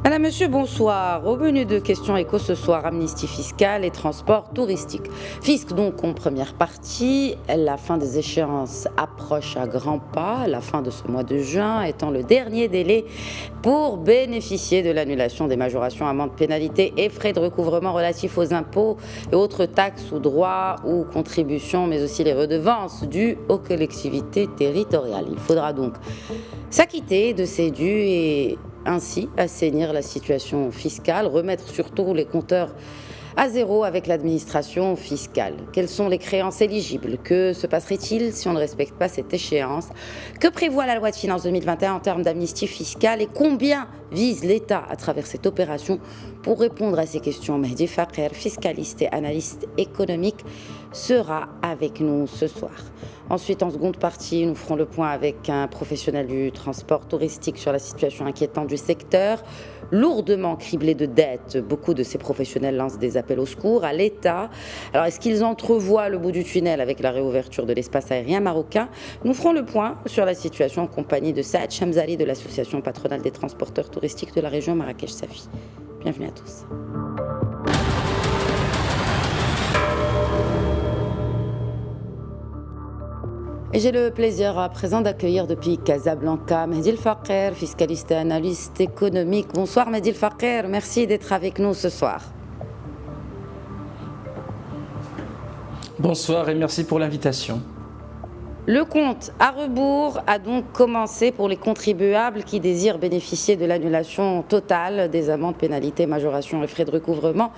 Madame, Monsieur, bonsoir. Au menu de questions éco ce soir, amnistie fiscale et transport touristique. Fisc donc en première partie, la fin des échéances approche à grands pas, la fin de ce mois de juin étant le dernier délai pour bénéficier de l'annulation des majorations, amendes, pénalités et frais de recouvrement relatifs aux impôts et autres taxes ou droits ou contributions, mais aussi les redevances dues aux collectivités territoriales. Il faudra donc s'acquitter de ces dus et ainsi assainir la situation fiscale, remettre surtout les compteurs à zéro avec l'administration fiscale. Quelles sont les créances éligibles? Que se passerait-il si on ne respecte pas cette échéance? Que prévoit la loi de finances 2021 en termes d'amnistie fiscale et combien vise l'État à travers cette opération? Pour répondre à ces questions, Mehdi Fakher, fiscaliste et analyste économique, sera avec nous ce soir. Ensuite, en seconde partie, nous ferons le point avec un professionnel du transport touristique sur la situation inquiétante du secteur. Lourdement criblé de dettes, beaucoup de ces professionnels lancent des appels au secours à l'État. Alors, est-ce qu'ils entrevoient le bout du tunnel avec la réouverture de l'espace aérien marocain? Nous ferons le point sur la situation en compagnie de Saad Chamzali de l'Association patronale des transporteurs touristiques de la région Marrakech-Safi. Bienvenue à tous. Et j'ai le plaisir à présent d'accueillir depuis Casablanca Mehdi Fakher, fiscaliste et analyste économique. Bonsoir Mehdi Fakher, merci d'être avec nous ce soir. Bonsoir et merci pour l'invitation. Le compte à rebours a donc commencé pour les contribuables qui désirent bénéficier de l'annulation totale des amendes, pénalités, majorations et frais de recouvrement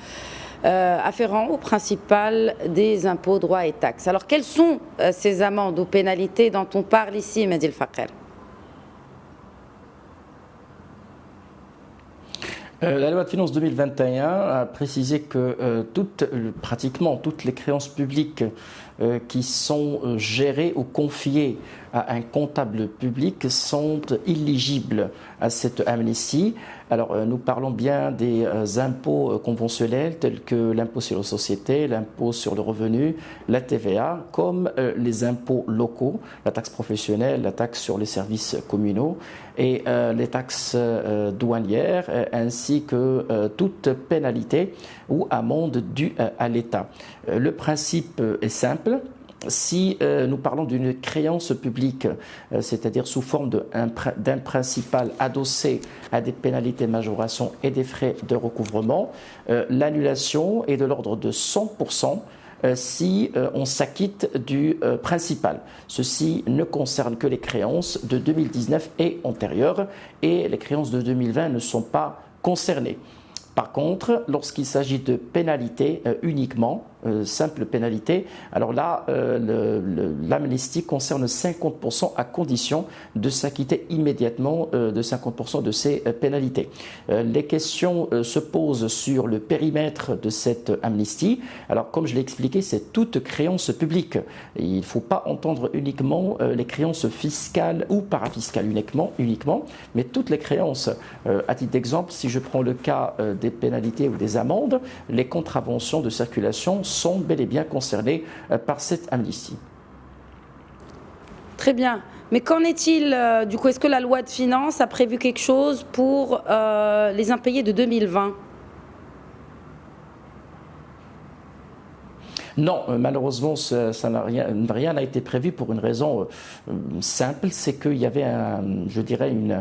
afférents au principal des impôts, droits et taxes. Alors, quelles sont ces amendes ou pénalités dont on parle ici, Mehdi Fakher? La loi de finances 2021 a précisé que pratiquement toutes les créances publiques qui sont gérées ou confiées à un comptable public sont éligibles à cette amnistie. Alors, nous parlons bien des impôts conventionnels tels que l'impôt sur les sociétés, l'impôt sur le revenu, la TVA, comme les impôts locaux, la taxe professionnelle, la taxe sur les services communaux et les taxes douanières, ainsi que toute pénalité ou amende due à l'État. Le principe est simple. Si nous parlons d'une créance publique, c'est-à-dire sous forme d'un principal adossé à des pénalités, majorations et des frais de recouvrement, l'annulation est de l'ordre de 100% si on s'acquitte du principal. Ceci ne concerne que les créances de 2019 et antérieures, et les créances de 2020 ne sont pas concernées. Par contre, lorsqu'il s'agit de pénalités uniquement, simple pénalité, alors là, l'amnistie concerne 50% à condition de s'acquitter immédiatement de 50% de ces pénalités. Les questions se posent sur le périmètre de cette amnistie. Alors, comme je l'ai expliqué, c'est toute créance publique. Il ne faut pas entendre uniquement les créances fiscales ou parafiscales uniquement, mais toutes les créances. À titre d'exemple, si je prends le cas des pénalités ou des amendes, les contraventions de circulation sont bel et bien concernés par cette amnistie. Très bien. Mais qu'en est-il du coup? Est-ce que la loi de finances a prévu quelque chose pour les impayés de 2020? Non, malheureusement, rien n'a été prévu pour une raison simple, c'est qu'il y avait il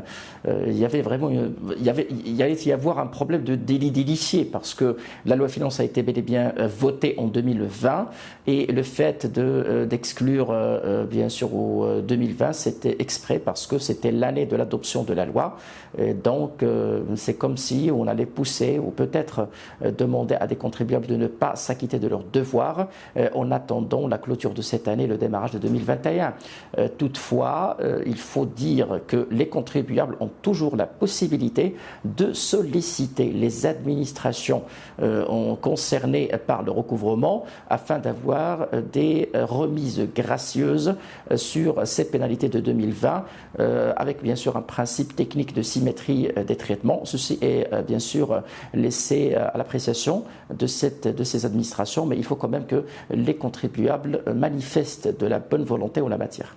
allait y avoir un problème de délit d'illicité parce que la loi de finances a été bel et bien votée en 2020 et le fait d'exclure bien sûr au 2020, c'était exprès parce que c'était l'année de l'adoption de la loi. Et donc, c'est comme si on allait pousser ou peut-être demander à des contribuables de ne pas s'acquitter de leurs devoirs en attendant la clôture de cette année, le démarrage de 2021. Toutefois, il faut dire que les contribuables ont toujours la possibilité de solliciter les administrations concernées par le recouvrement afin d'avoir des remises gracieuses sur ces pénalités de 2020 avec bien sûr un principe technique de symétrie des traitements. Ceci est bien sûr laissé à l'appréciation de ces administrations, mais il faut quand même que les contribuables manifestent de la bonne volonté en la matière.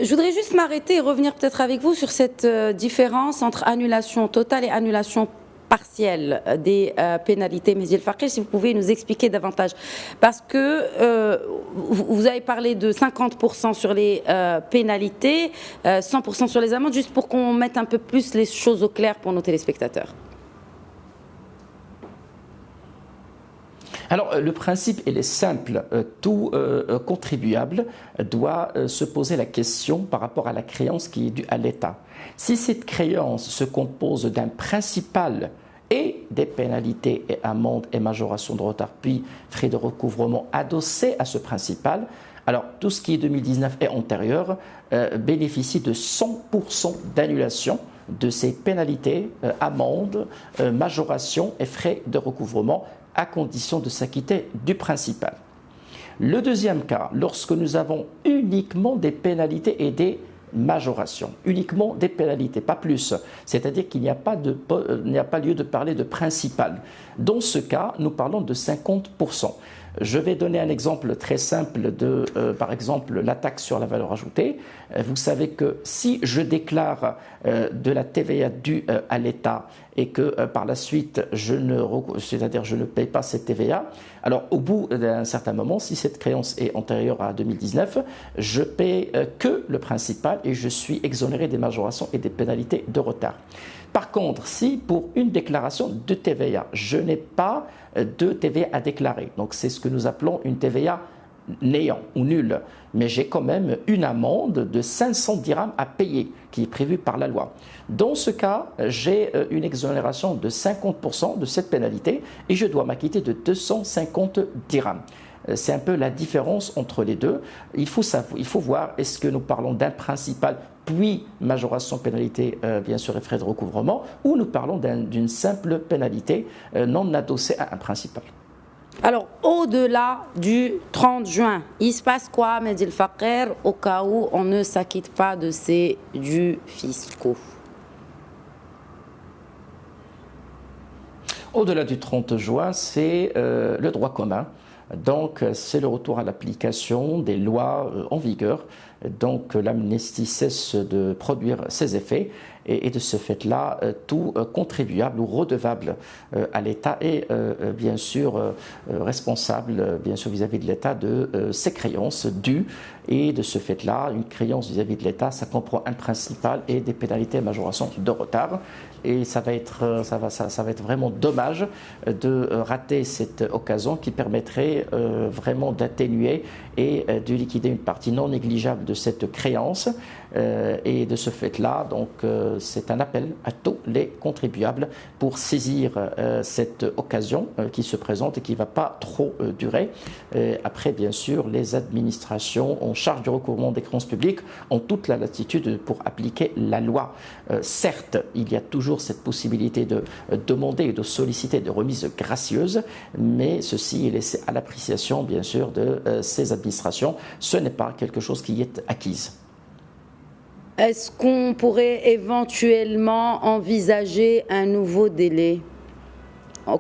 Je voudrais juste m'arrêter et revenir peut-être avec vous sur cette différence entre annulation totale et annulation partielle des pénalités. Mehdi El Faghir, si vous pouvez nous expliquer davantage. Parce que vous avez parlé de 50% sur les pénalités, 100% sur les amendes, juste pour qu'on mette un peu plus les choses au clair pour nos téléspectateurs. Alors, le principe, il est simple. Tout contribuable doit se poser la question par rapport à la créance qui est due à l'État. Si cette créance se compose d'un principal et des pénalités et amendes et majorations de retard, puis frais de recouvrement adossés à ce principal, alors tout ce qui est 2019 et antérieur bénéficie de 100% d'annulation de ces pénalités, amendes, majorations et frais de recouvrement, à condition de s'acquitter du principal. Le deuxième cas, lorsque nous avons uniquement des pénalités et des majorations, uniquement des pénalités, pas plus, c'est-à-dire qu'il n'y a pas lieu de parler de principal. Dans ce cas, nous parlons de 50%. Je vais donner un exemple très simple de, par exemple, la taxe sur la valeur ajoutée. Vous savez que si je déclare de la TVA due à l'État et que par la suite, je ne paye pas cette TVA, alors au bout d'un certain moment, si cette créance est antérieure à 2019, je paie que le principal et je suis exonéré des majorations et des pénalités de retard. Par contre, si pour une déclaration de TVA, je n'ai pas de TVA à déclarer, donc c'est ce que nous appelons une TVA néant ou nulle, mais j'ai quand même une amende de 500 dirhams à payer qui est prévue par la loi. Dans ce cas, j'ai une exonération de 50% de cette pénalité et je dois m'acquitter de 250 dirhams. C'est un peu la différence entre les deux. Il faut voir, est-ce que nous parlons d'un principal puis majoration, pénalité, bien sûr, et frais de recouvrement, ou nous parlons d'une simple pénalité non adossée à un principal. Alors, au-delà du 30 juin, il se passe quoi, Mehdi El Faghir, au cas où on ne s'acquitte pas de ces dus fiscaux? Au-delà du 30 juin, c'est le droit commun. Donc, c'est le retour à l'application des lois en vigueur. Donc, l'amnistie cesse de produire ses effets et de ce fait-là, tout contribuable ou redevable à l'État est bien sûr responsable, bien sûr vis-à-vis de l'État, de ses créances dues. Et de ce fait-là, une créance vis-à-vis de l'État, ça comprend un principal et des pénalités et majorations de retard. Et ça va être vraiment dommage de rater cette occasion qui permettrait vraiment d'atténuer et de liquider une partie non négligeable de cette créance. Et de ce fait-là, donc, c'est un appel à tous les contribuables pour saisir cette occasion qui se présente et qui ne va pas trop durer. Après, bien sûr, les administrations en charge du recouvrement des créances publiques ont toute la latitude pour appliquer la loi. Certes, il y a toujours cette possibilité de demander et de solliciter des remises gracieuses, mais ceci est laissé à l'appréciation, bien sûr, de ces administrations. Ce n'est pas quelque chose qui est acquise. Est-ce qu'on pourrait éventuellement envisager un nouveau délai,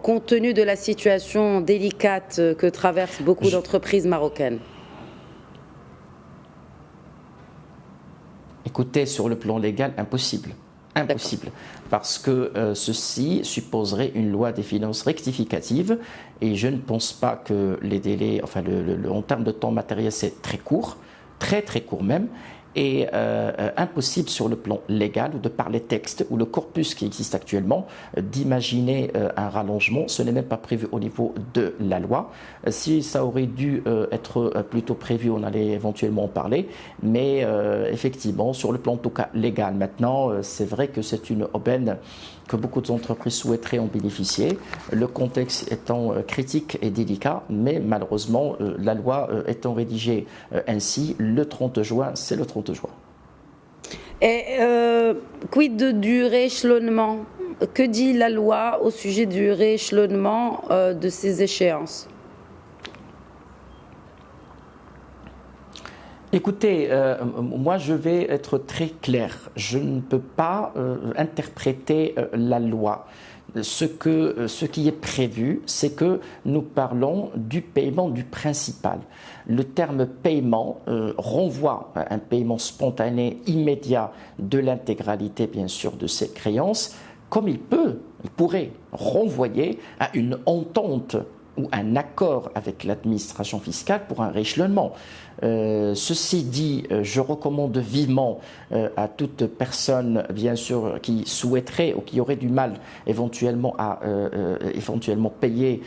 compte tenu de la situation délicate que traversent beaucoup d'entreprises marocaines? Écoutez, sur le plan légal, impossible. Impossible, parce que ceci supposerait une loi des finances rectificative et je ne pense pas que les délais, enfin en termes de temps matériel, c'est très court, très court même, et impossible sur le plan légal, de par les textes ou le corpus qui existe actuellement, d'imaginer un rallongement. Ce n'est même pas prévu au niveau de la loi. Si ça aurait dû être plutôt prévu, on allait éventuellement en parler, mais effectivement, sur le plan en tout cas légal maintenant, c'est vrai que c'est une aubaine que beaucoup d'entreprises souhaiteraient en bénéficier, le contexte étant critique et délicat, mais malheureusement, la loi étant rédigée ainsi, le 30 juin, c'est le 30 juin. Et quid du rééchelonnement? Que dit la loi au sujet du rééchelonnement de ces échéances? Écoutez, moi je vais être très clair. Je ne peux pas interpréter la loi ce qui est prévu, c'est que nous parlons du paiement du principal. Le terme paiement renvoie à un paiement spontané immédiat de l'intégralité, bien sûr, de ces créances, comme il pourrait renvoyer à une entente ou un accord avec l'administration fiscale pour un rééchelonnement. Ceci dit, je recommande vivement à toute personne, bien sûr, qui souhaiterait ou qui aurait du mal éventuellement à payer,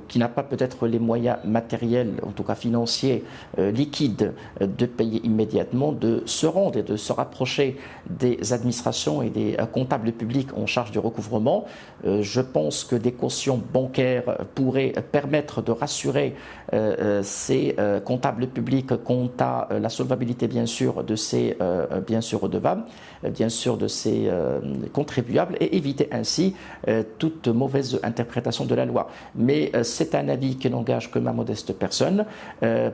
qui n'a pas peut-être les moyens matériels, en tout cas financiers, liquides, de payer immédiatement, de se rendre et de se rapprocher des administrations et des comptables publics en charge du recouvrement. Je pense que des cautions bancaires pourraient permettre de rassurer ces comptables publics quant à la solvabilité bien sûr de ces redevables, bien sûr de ces contribuables, et éviter ainsi toute mauvaise interprétation de la loi. Mais c'est un avis qui n'engage que ma modeste personne.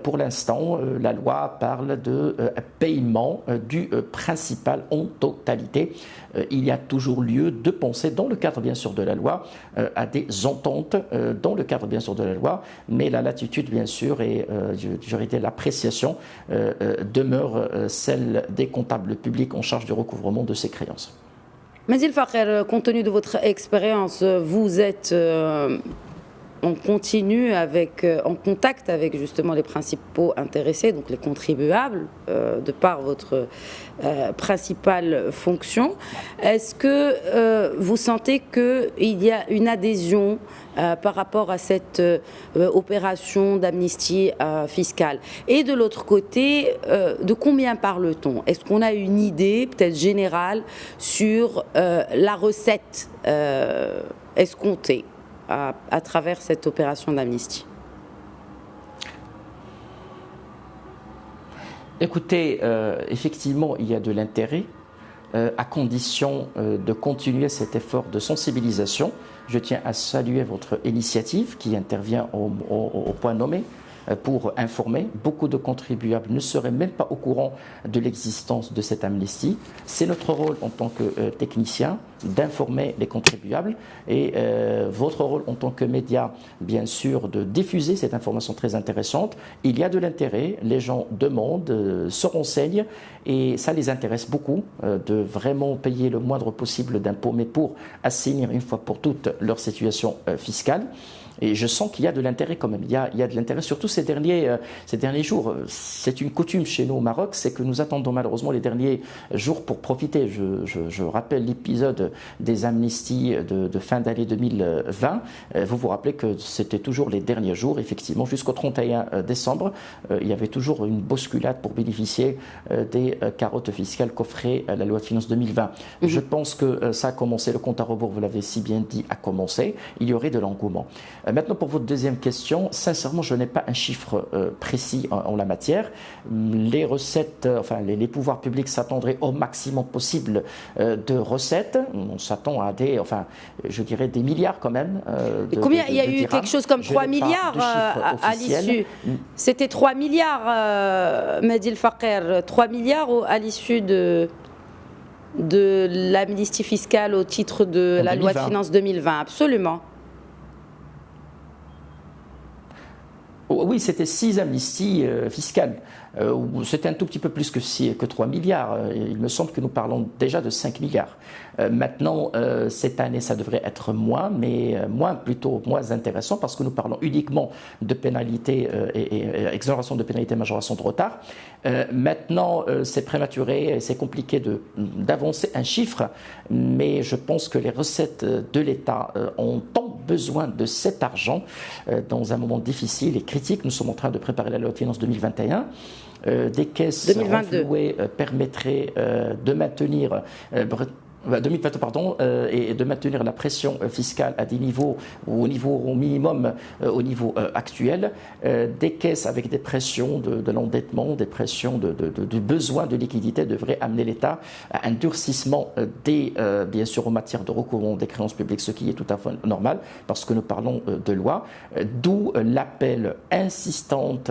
Pour l'instant, la loi parle de paiement du principal en totalité. Il y a toujours lieu de penser, dans le cadre bien sûr de la loi, à des ententes dans le cadre bien sûr de la loi, mais la latitude bien sûr et l'appréciation demeure celle des comptables publics en charge du recouvrement de ces créances. Mehdi El Faker, compte tenu de votre expérience, vous êtes en contact avec justement les principaux intéressés, donc les contribuables, de par votre principale fonction. Est-ce que vous sentez qu'il y a une adhésion par rapport à cette opération d'amnistie fiscale? Et de l'autre côté, de combien parle-t-on? Est-ce qu'on a une idée peut-être générale sur la recette escomptée à travers cette opération d'amnistie? Écoutez, effectivement, il y a de l'intérêt, à condition de continuer cet effort de sensibilisation. Je tiens à saluer votre initiative qui intervient au point nommé pour informer. Beaucoup de contribuables ne seraient même pas au courant de l'existence de cette amnistie. C'est notre rôle en tant que technicien d'informer les contribuables et votre rôle en tant que média, bien sûr, de diffuser cette information très intéressante. Il y a de l'intérêt, les gens demandent, se renseignent et ça les intéresse beaucoup de vraiment payer le moindre possible d'impôts, mais pour assainir une fois pour toutes leur situation fiscale. Et je sens qu'il y a de l'intérêt quand même. Il y a de l'intérêt, surtout ces derniers jours. C'est une coutume chez nous au Maroc, c'est que nous attendons malheureusement les derniers jours pour profiter. Je rappelle l'épisode des amnisties de fin d'année 2020. Vous vous rappelez que c'était toujours les derniers jours, effectivement, jusqu'au 31 décembre. Il y avait toujours une bousculade pour bénéficier des carottes fiscales qu'offrait la loi de finances 2020. Je pense que ça a commencé, le compte à rebours, vous l'avez si bien dit, a commencé. Il y aurait de l'engouement. Maintenant, pour votre deuxième question, sincèrement, je n'ai pas un chiffre précis en la matière. Les recettes, les pouvoirs publics s'attendraient au maximum possible de recettes. On s'attend à des milliards quand même. Combien il y a eu quelque chose comme 3 milliards à l'issue. C'était 3 milliards, Mehdi El Faker, 3 milliards à l'issue de l'amnistie fiscale au titre de la loi de finances 2020, absolument. Oui, c'était 6 amnisties fiscales. C'était un tout petit peu plus que 3 milliards. Il me semble que nous parlons déjà de 5 milliards. Maintenant, cette année, ça devrait être moins, mais moins intéressant parce que nous parlons uniquement de pénalités et exonération de pénalités, majoration de retard. Maintenant, c'est prématuré, c'est compliqué d'avancer un chiffre, mais je pense que les recettes de l'État ont tant besoin de cet argent dans un moment difficile et critique. Nous sommes en train de préparer la loi de finances 2021. Des caisses renflouées permettraient de maintenir 2020, pardon, et de maintenir la pression fiscale à des niveaux, au minimum au niveau actuel, des caisses avec des pressions de l'endettement, des pressions du besoin de liquidité devraient amener l'État à un durcissement bien sûr en matière de recouvrement des créances publiques, ce qui est tout à fait normal parce que nous parlons de loi, d'où l'appel insistante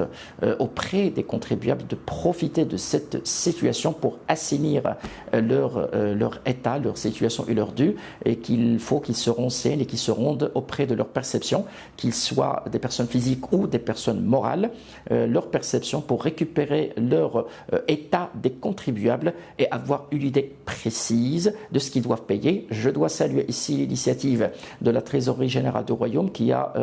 auprès des contribuables de profiter de cette situation pour assainir leur état, leur situation et leur dû, et qu'il faut qu'ils se renseignent et qu'ils se rendent auprès de leur perception, qu'ils soient des personnes physiques ou des personnes morales, leur perception pour récupérer leur état des contribuables et avoir une idée précise de ce qu'ils doivent payer. Je dois saluer ici l'initiative de la Trésorerie générale du Royaume qui a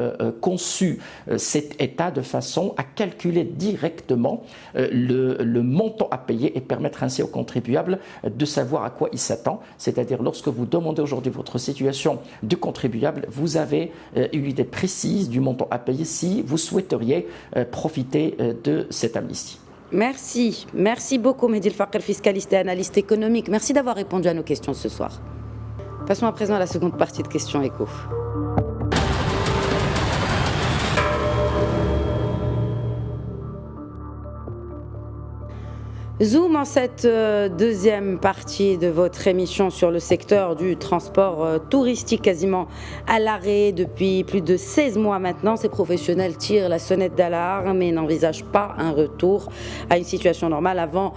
conçu cet état de façon à calculer directement le montant à payer et permettre ainsi aux contribuables de savoir à quoi ils s'attendent. C'est-à-dire lorsque vous demandez aujourd'hui votre situation de contribuable, vous avez une idée précise du montant à payer si vous souhaiteriez profiter de cette amnistie. Merci beaucoup Mehdi El Fakr, fiscaliste et analyste économique. Merci d'avoir répondu à nos questions ce soir. Passons à présent à la seconde partie de Questions Éco. Zoom en cette deuxième partie de votre émission sur le secteur du transport touristique quasiment à l'arrêt depuis plus de 16 mois maintenant. Ces professionnels tirent la sonnette d'alarme et n'envisagent pas un retour à une situation normale avant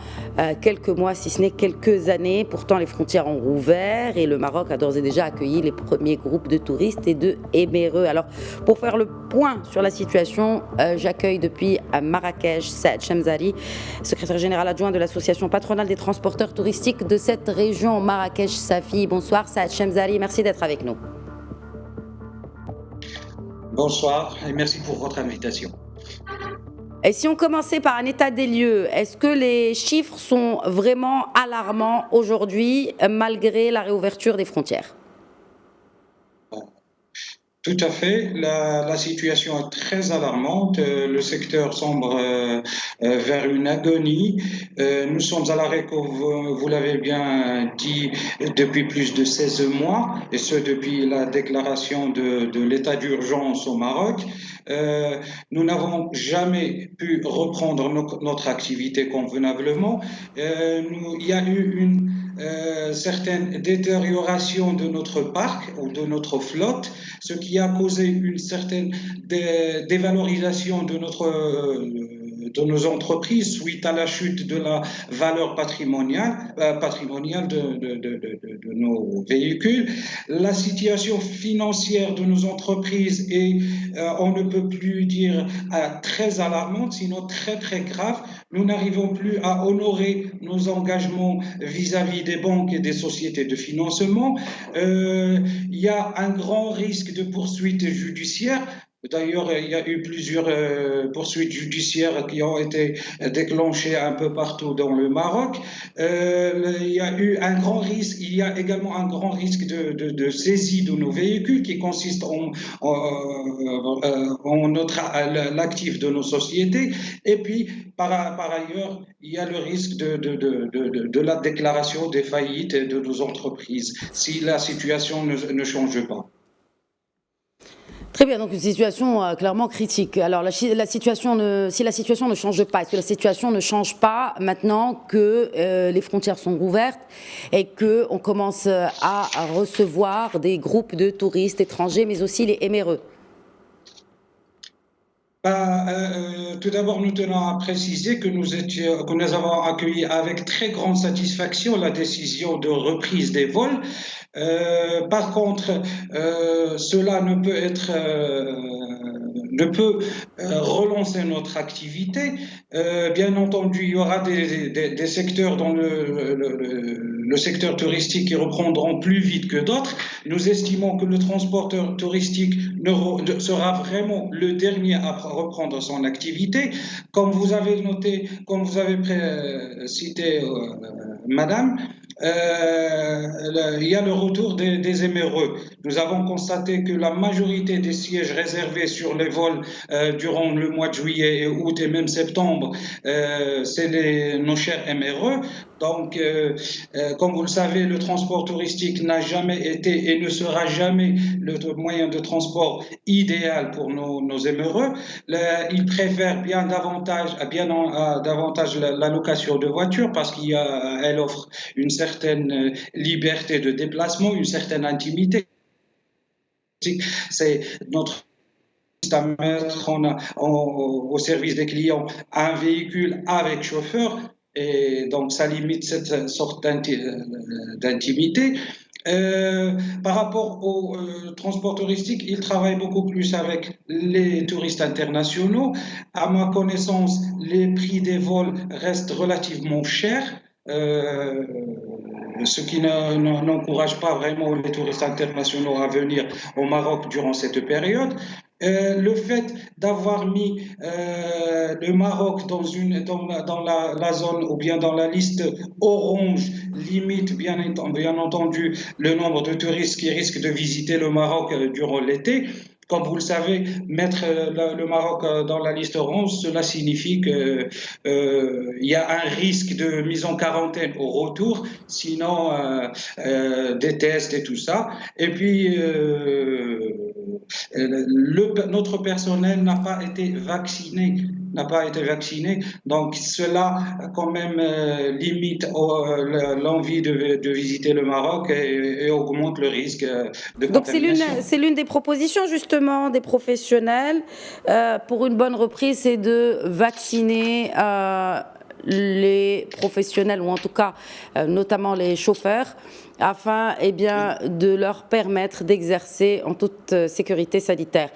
quelques mois, si ce n'est quelques années. Pourtant, les frontières ont rouvert et le Maroc a d'ores et déjà accueilli les premiers groupes de touristes et de éméreux. Alors, pour faire le point sur la situation, j'accueille depuis Marrakech Saad Chemzari, secrétaire général adjoint de l'association patronale des transporteurs touristiques de cette région, Marrakech Safi. Bonsoir Saad Chemzari, merci d'être avec nous. Bonsoir et merci pour votre invitation. Et si on commençait par un état des lieux, est-ce que les chiffres sont vraiment alarmants aujourd'hui malgré la réouverture des frontières ? Tout à fait. La situation est très alarmante. Le secteur sombre vers une agonie. Nous sommes à l'arrêt, comme vous l'avez bien dit, depuis plus de 16 mois, et ce depuis la déclaration de l'état d'urgence au Maroc. Nous n'avons jamais pu reprendre notre activité convenablement. Il y a eu une certaine détérioration de notre parc ou de notre flotte, ce qui a causé une certaine dévalorisation de nos entreprises suite à la chute de la valeur patrimoniale de nos véhicules. La situation financière de nos entreprises est, on ne peut plus dire très alarmante, sinon très très grave. Nous n'arrivons plus à honorer nos engagements vis-à-vis des banques et des sociétés de financement. Il y a un grand risque de poursuites judiciaires. D'ailleurs, il y a eu plusieurs poursuites judiciaires qui ont été déclenchées un peu partout dans le Maroc. Il y a eu un grand risque. Il y a également un grand risque de saisie de nos véhicules qui consiste en l'actif de nos sociétés. Et puis, par ailleurs, il y a le risque de la déclaration des faillites de nos entreprises si la situation ne change pas. Très bien, donc une situation clairement critique. Alors, si la situation ne change pas, est-ce que la situation ne change pas maintenant que les frontières sont rouvertes et qu'on commence à recevoir des groupes de touristes étrangers, mais aussi les éméreux ? Tout d'abord, nous tenons à préciser que nous avons accueilli avec très grande satisfaction la décision de reprise des vols. Par contre, cela ne peut relancer notre activité. Bien entendu, il y aura des secteurs dans le secteur touristique qui reprendront plus vite que d'autres. Nous estimons que le transporteur touristique sera vraiment le dernier à reprendre son activité. Comme vous avez noté, comme vous avez cité, Madame, il y a le retour des éméreux. Nous avons constaté que la majorité des sièges réservés sur les vols durant le mois de juillet et août et même septembre, c'est nos chers éméreux. Donc, comme vous le savez, le transport touristique n'a jamais été et ne sera jamais le moyen de transport idéal pour nos éméreux. Ils préfèrent bien davantage la location de voitures parce qu'elle offre une certaine liberté de déplacement, une certaine intimité. C'est notre à mettre au service des clients un véhicule avec chauffeur. et donc ça limite cette sorte d'intimité. Par rapport au transport touristique, il travaille beaucoup plus avec les touristes internationaux. À ma connaissance, les prix des vols restent relativement chers. Euh, Ce qui n'encourage pas vraiment les touristes internationaux à venir au Maroc durant cette période. Le fait d'avoir mis le Maroc dans la zone ou bien dans la liste orange limite bien entendu le nombre de touristes qui risquent de visiter le Maroc durant l'été. Comme vous le savez, mettre le Maroc dans la liste orange, cela signifie qu'il y a un risque de mise en quarantaine au retour, sinon des tests et tout ça. Et puis, notre personnel n'a pas été vacciné, donc cela quand même limite l'envie de visiter le Maroc et augmente le risque de Donc contamination. c'est l'une des propositions justement des professionnels pour une bonne reprise, c'est de vacciner les professionnels, ou en tout cas notamment les chauffeurs, afin de leur permettre d'exercer en toute sécurité sanitaire.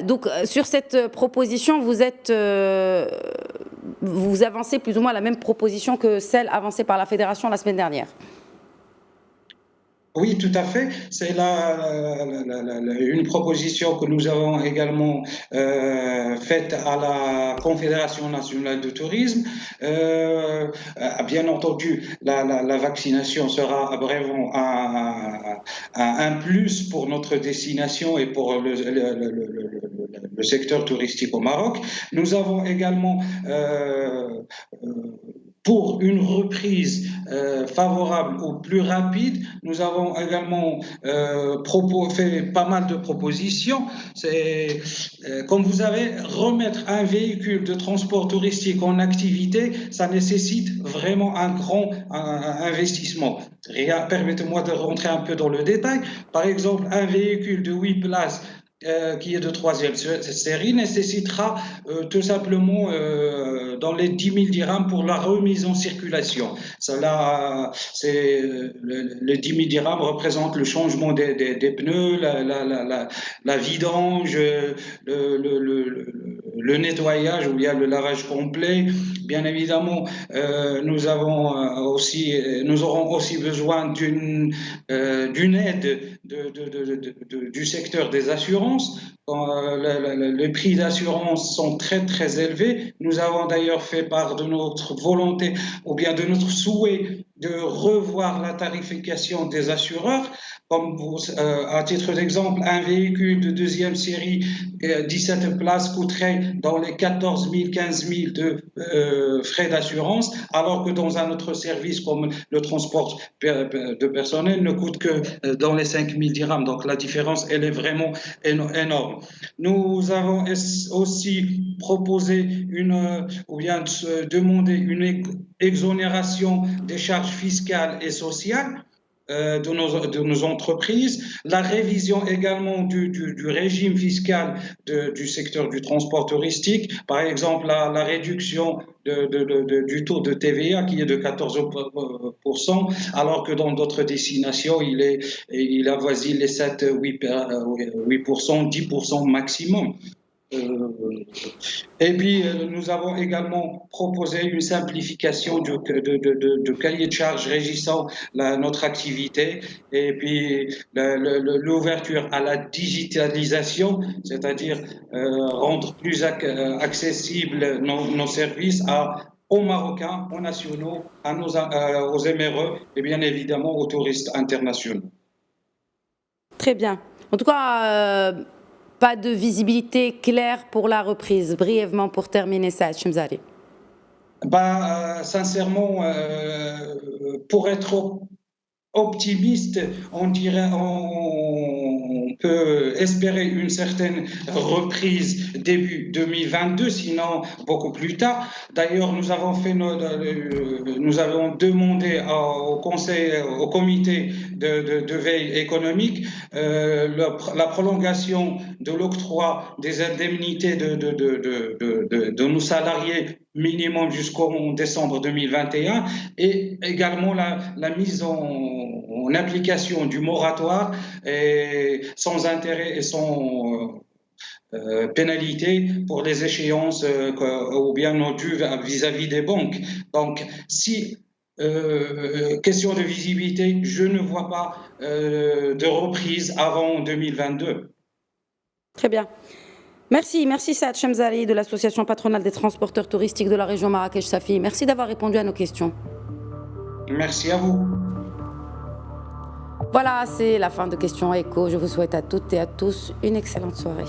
Donc sur cette proposition, vous avancez plus ou moins la même proposition que celle avancée par la Fédération la semaine dernière. Oui, tout à fait. C'est une proposition que nous avons également faite à la Confédération nationale de tourisme. Bien entendu, la vaccination sera vraiment un plus pour notre destination et pour le secteur touristique au Maroc. Nous avons également pour une reprise favorable ou plus rapide, nous avons également fait pas mal de propositions. C'est, comme vous savez, remettre un véhicule de transport touristique en activité, ça nécessite vraiment un grand investissement. Permettez-moi de rentrer un peu dans le détail. Par exemple, un véhicule de 8 places qui est de troisième série nécessitera tout simplement dans les 10 000 dirhams pour la remise en circulation. Cela, les 10 000 dirhams représentent le changement des pneus, la vidange, le nettoyage ou bien le lavage complet. Bien évidemment, nous aurons aussi besoin d'une aide du secteur des assurances. Les prix d'assurance sont très très élevés. Nous avons d'ailleurs fait part de notre volonté ou bien de notre souhait de revoir la tarification des assureurs. Comme à titre d'exemple, un véhicule de deuxième série 17 places coûterait dans les 14 000, 15 000 de frais d'assurance, alors que dans un autre service comme le transport de personnel ne coûte que dans les 5 000 dirhams. Donc la différence, elle est vraiment énorme. Nous avons aussi proposé ou bien demandé une exonération des charges fiscales et sociales de nos entreprises, la révision également du régime fiscal du secteur du transport touristique, par exemple la réduction du taux de TVA qui est de 14%, alors que dans d'autres destinations, il avoisine les 7-8%, 10% maximum. Et puis, nous avons également proposé une simplification de cahier de charges régissant notre activité et puis l'ouverture à la digitalisation, c'est-à-dire rendre plus accessibles nos services aux Marocains, aux nationaux, aux MRE et bien évidemment aux touristes internationaux. Très bien. En tout cas, pas de visibilité claire pour la reprise. Brièvement, pour terminer ça, Chemzari. Sincèrement, pour être optimiste, on peut espérer une certaine reprise début 2022, sinon beaucoup plus tard. D'ailleurs, nous avons demandé au comité de veille économique la prolongation de l'octroi des indemnités de nos salariés minimum jusqu'en décembre 2021 et également la mise en application du moratoire sans intérêt et sans pénalité pour les échéances ou bien non dues vis-à-vis des banques. Donc, si question de visibilité, je ne vois pas de reprise avant 2022. Très bien. Merci Saad Chemzari de l'association patronale des transporteurs touristiques de la région Marrakech-Safi. Merci d'avoir répondu à nos questions. Merci à vous. Voilà, c'est la fin de Questions Éco. Je vous souhaite à toutes et à tous une excellente soirée.